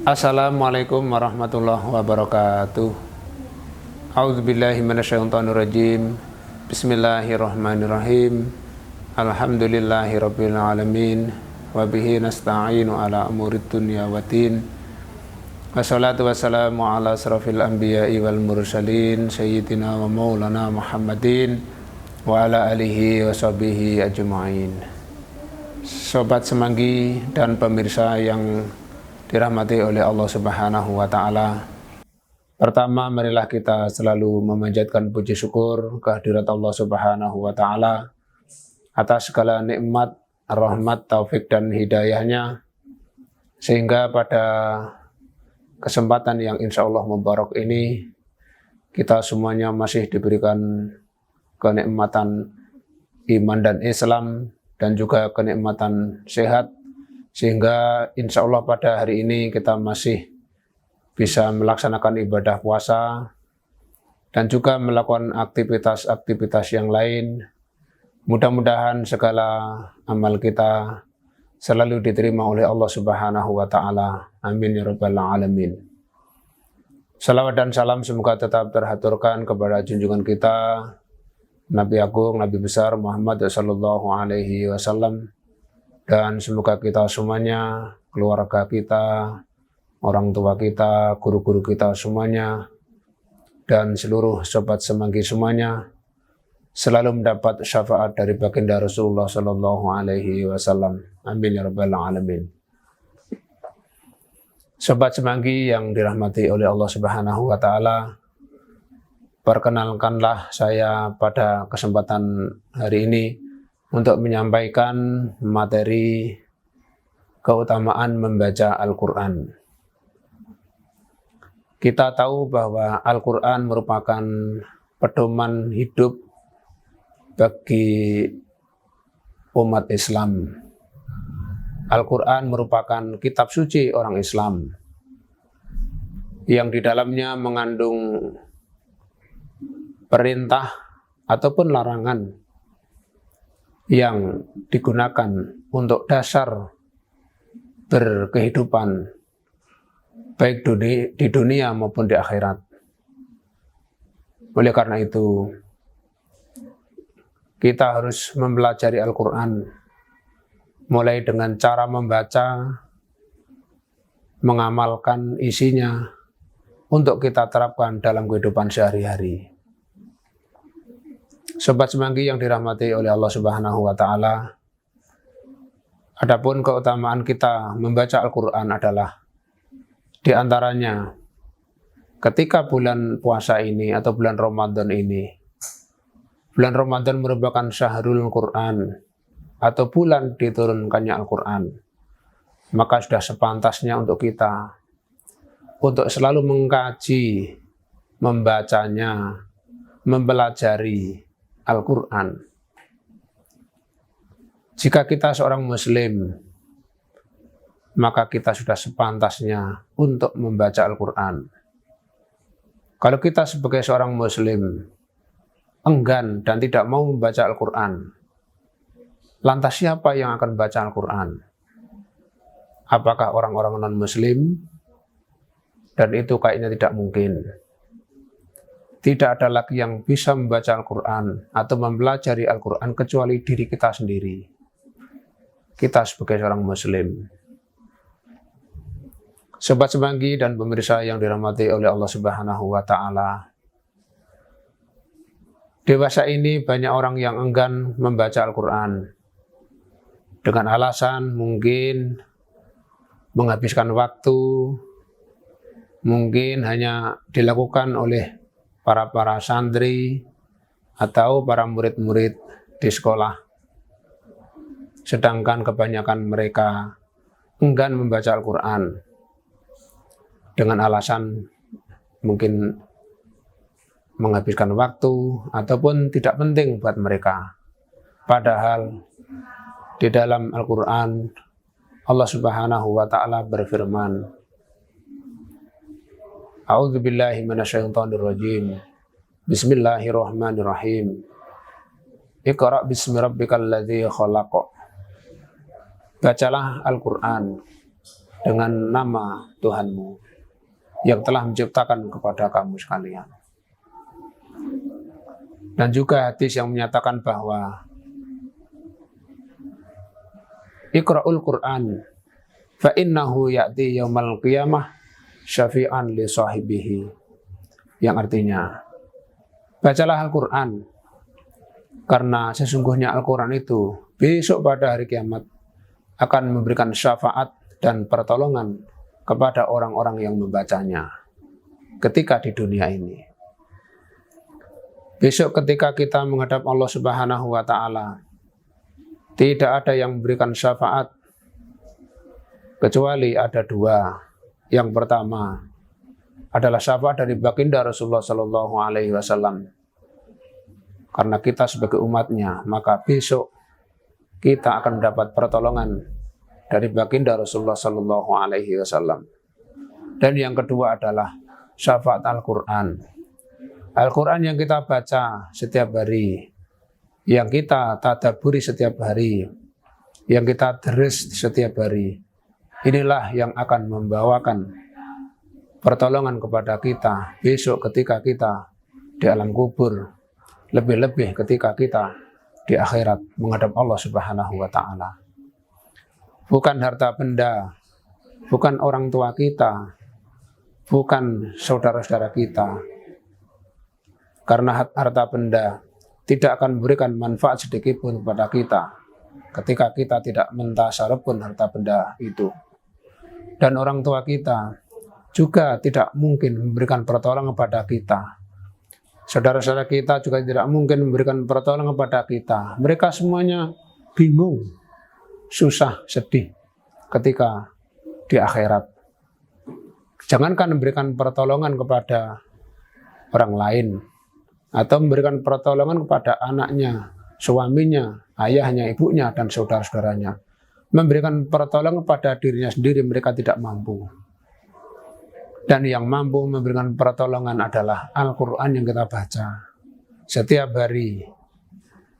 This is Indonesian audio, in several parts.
Assalamualaikum warahmatullahi wabarakatuh. A'udzubillahi minasyaitonirrajim. Bismillahirrahmanirrahim. Alhamdulillahirabbil alamin wa bihi nasta'inu ala umurid dunya waddin. Wassalatu wassalamu ala asrafil anbiya'i wal mursalin sayyidina wa maulana Muhammadin wa ala alihi wa sahbihi ajma'in. Sobat Semanggi dan pemirsa yang dirahmati oleh Allah Subhanahu wa Ta'ala. Pertama, marilah kita selalu memanjatkan puji syukur kehadirat Allah Subhanahu wa Ta'ala atas segala nikmat, rahmat, taufik dan hidayahnya, sehingga pada kesempatan yang insya Allah mubarak ini kita semuanya masih diberikan kenikmatan iman dan Islam dan juga kenikmatan sehat, sehingga insya Allah pada hari ini kita masih bisa melaksanakan ibadah puasa dan juga melakukan aktivitas-aktivitas yang lain. Mudah-mudahan segala amal kita selalu diterima oleh Allah Subhanahu wa Ta'ala. Amin ya rabbal alamin. Salawat dan salam semoga tetap terhaturkan kepada junjungan kita Nabi Agung, Nabi besar Muhammad sallallahu alaihi wasallam. Dan semoga kita semuanya, keluarga kita, orang tua kita, guru-guru kita semuanya, dan seluruh sobat semanggi semuanya selalu mendapat syafaat dari baginda Rasulullah Sallallahu Alaihi Wasallam. Amin ya rabbal alamin. Sobat semanggi yang dirahmati oleh Allah Subhanahu Wa Taala, perkenalkanlah saya pada kesempatan hari ini untuk menyampaikan materi keutamaan membaca Al-Quran. Kita tahu bahwa Al-Quran merupakan pedoman hidup bagi umat Islam. Al-Quran merupakan kitab suci orang Islam yang di dalamnya mengandung perintah ataupun larangan yang digunakan untuk dasar berkehidupan baik di dunia maupun di akhirat. Oleh karena itu, kita harus mempelajari Al-Quran mulai dengan cara membaca, mengamalkan isinya untuk kita terapkan dalam kehidupan sehari-hari. Sobat semanggi yang dirahmati oleh Allah Subhanahu wa Ta'ala, adapun keutamaan kita membaca Al-Quran adalah di antaranya ketika bulan puasa ini atau bulan Ramadan ini. Bulan Ramadan merupakan syahrul Quran atau bulan diturunkannya Al-Quran. Maka sudah sepantasnya untuk kita untuk selalu mengkaji, membacanya, mempelajari Al-Quran. Jika kita seorang Muslim, maka kita sudah sepantasnya untuk membaca Al-Quran. Kalau kita sebagai seorang Muslim enggan dan tidak mau membaca Al-Quran, lantas siapa yang akan baca Al-Quran? Apakah orang-orang non-Muslim? Dan itu kayaknya tidak mungkin. Tidak ada lagi yang bisa membaca Al-Quran atau mempelajari Al-Quran kecuali diri kita sendiri. Kita sebagai seorang Muslim. Sobat semanggi dan pemirsa yang dirahmati oleh Allah Subhanahu wa Ta'ala, dewasa ini banyak orang yang enggan membaca Al-Quran dengan alasan mungkin menghabiskan waktu, mungkin hanya dilakukan oleh para santri atau para murid-murid di sekolah. Sedangkan kebanyakan mereka enggan membaca Al-Quran dengan alasan mungkin menghabiskan waktu ataupun tidak penting buat mereka. Padahal di dalam Al-Quran Allah Subhanahu wa Ta'ala berfirman, A'udzubillahi minasyaitonirrajim. Bismillahirrahmanirrahim. Iqra' bismi rabbikal ladzi khalaq. Bacalah Al-Quran dengan nama Tuhanmu yang telah menciptakan kepada kamu sekalian. Dan juga hadis yang menyatakan bahwa Iqra'ul Qur'an fa innahu ya'ti yaumal qiyamah syafi'an li sahibihi, yang artinya bacalah Al-Qur'an karena sesungguhnya Al-Qur'an itu besok pada hari kiamat akan memberikan syafaat dan pertolongan kepada orang-orang yang membacanya ketika di dunia ini. Besok ketika kita menghadap Allah Subhanahu wa Ta'ala, tidak ada yang memberikan syafaat kecuali ada dua. Yang pertama adalah syafaat dari baginda Rasulullah Sallallahu Alaihi Wasallam. Karena kita sebagai umatnya, maka besok kita akan mendapat pertolongan dari baginda Rasulullah Sallallahu Alaihi Wasallam. Dan yang kedua adalah syafaat Al-Quran. Al-Quran yang kita baca setiap hari, yang kita tadabburi setiap hari, yang kita deres setiap hari, inilah yang akan membawakan pertolongan kepada kita besok ketika kita di alam kubur, lebih-lebih ketika kita di akhirat menghadap Allah Subhanahu wa Ta'ala. Bukan harta benda, bukan orang tua kita, bukan saudara-saudara kita. Karena harta benda tidak akan memberikan manfaat sedikit pun kepada kita ketika kita tidak mentasarruf pun harta benda itu. Dan orang tua kita juga tidak mungkin memberikan pertolongan kepada kita. Saudara-saudara kita juga tidak mungkin memberikan pertolongan kepada kita. Mereka semuanya bingung, susah, sedih ketika di akhirat. Jangankan memberikan pertolongan kepada orang lain, atau memberikan pertolongan kepada anaknya, suaminya, ayahnya, ibunya, dan saudara-saudaranya. Memberikan pertolongan kepada dirinya sendiri mereka tidak mampu. Dan yang mampu memberikan pertolongan adalah Al-Quran yang kita baca setiap hari.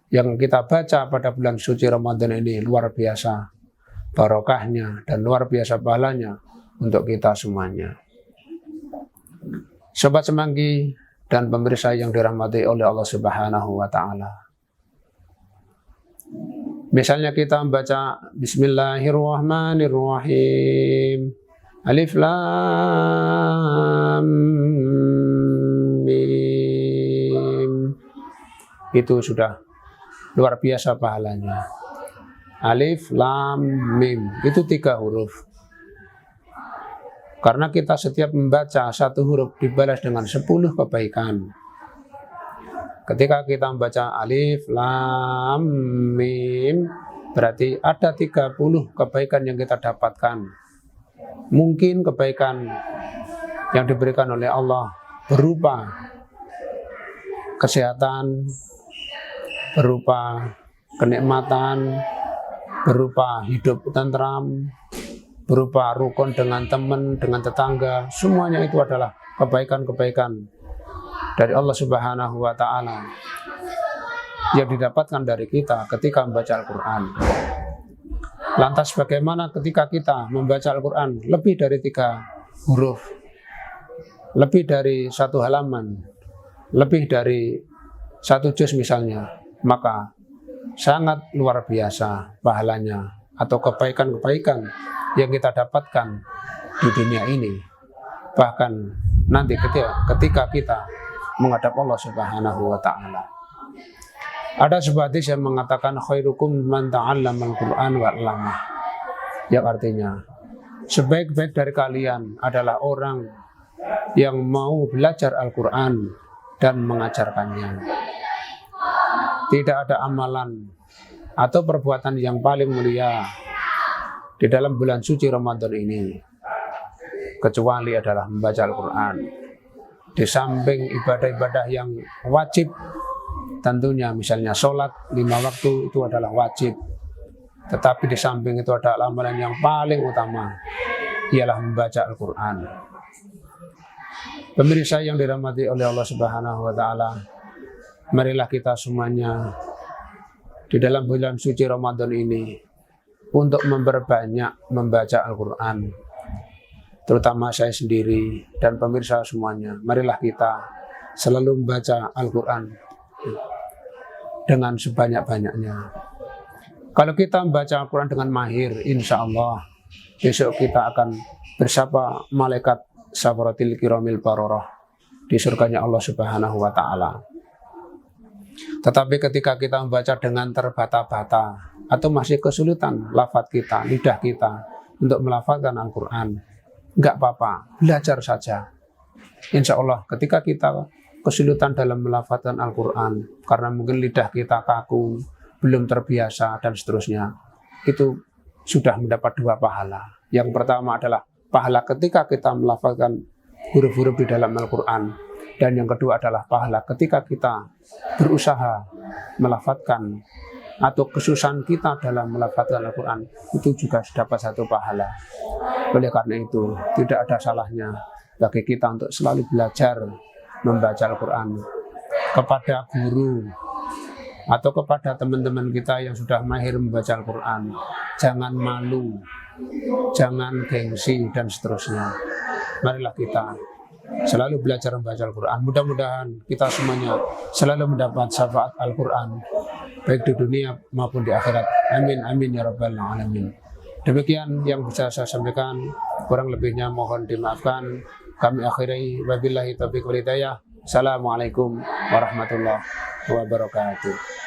Yang kita baca pada bulan suci Ramadan ini luar biasa barokahnya dan luar biasa pahalanya untuk kita semuanya. Sobat Semanggi dan pemirsa yang dirahmati oleh Allah Subhanahu wa Ta'ala. Misalnya kita membaca Bismillahirrahmanirrahim, Alif Lam Mim, itu sudah luar biasa pahalanya. Alif Lam Mim itu 3 huruf. Karena kita setiap membaca 1 huruf dibalas dengan 10 kebaikan. Ketika kita membaca Alif, Lam, Mim, berarti ada 30 kebaikan yang kita dapatkan. Mungkin kebaikan yang diberikan oleh Allah berupa kesehatan, berupa kenikmatan, berupa hidup tentram, berupa rukun dengan teman, dengan tetangga. Semuanya itu adalah kebaikan-kebaikan dari Allah Subhanahu wa Ta'ala yang didapatkan dari kita ketika membaca Al-Quran. Lantas bagaimana ketika kita membaca Al-Quran lebih dari 3 huruf, lebih dari 1 halaman, lebih dari 1 juz misalnya, maka sangat luar biasa pahalanya atau kebaikan-kebaikan yang kita dapatkan di dunia ini, bahkan nanti ketika kita menghadap Allah Subhanahu wa Ta'ala. Ada sebuah hadis yang mengatakan khairukum man ta'allamal Qur'an wa 'allamah, yang artinya sebaik-baik dari kalian adalah orang yang mau belajar Al-Quran dan mengajarkannya. Tidak ada amalan atau perbuatan yang paling mulia di dalam bulan suci Ramadan ini kecuali adalah membaca Al-Quran. Di samping ibadah-ibadah yang wajib, tentunya misalnya sholat 5 waktu itu adalah wajib, tetapi di samping itu ada amalan yang paling utama, ialah membaca Al-Quran. Pemirsa yang dirahmati oleh Allah Subhanahu wa Ta'ala, marilah kita semuanya di dalam bulan suci Ramadan ini untuk memperbanyak membaca Al-Quran, terutama saya sendiri dan pemirsa semuanya, marilah kita selalu membaca Al-Quran dengan sebanyak-banyaknya. Kalau kita membaca Al-Quran dengan mahir, insya Allah besok kita akan bersapa malaikat Safaratil Kiramil Bararah di surganya Allah Subhanahu wa Ta'ala. Tetapi ketika kita membaca dengan terbata-bata atau masih kesulitan lafaz kita, lidah kita untuk melafazkan Al-Quran, enggak apa-apa, belajar saja. Insya Allah ketika kita kesulitan dalam melafazkan Al-Quran karena mungkin lidah kita kaku, belum terbiasa dan seterusnya, itu sudah mendapat 2 pahala. Yang pertama adalah pahala ketika kita melafazkan huruf-huruf di dalam Al-Quran, dan yang kedua adalah pahala ketika kita berusaha melafazkan atau kesusahan kita dalam melafazkan Al-Quran, itu juga dapat 1 pahala. Oleh karena itu tidak ada salahnya bagi kita untuk selalu belajar membaca Al-Quran. Kepada guru atau kepada teman-teman kita yang sudah mahir membaca Al-Quran, jangan malu, jangan gengsi dan seterusnya. Marilah kita selalu belajar membaca Al-Quran. Mudah-mudahan kita semuanya selalu mendapat syafaat Al-Quran, baik di dunia maupun di akhirat. Amin, amin ya rabbal alamin. Demikian yang bisa saya sampaikan, kurang lebihnya mohon dimaafkan. Kami akhiri, wabillahi taufiq wal hidayah. Assalamualaikum warahmatullahi wabarakatuh.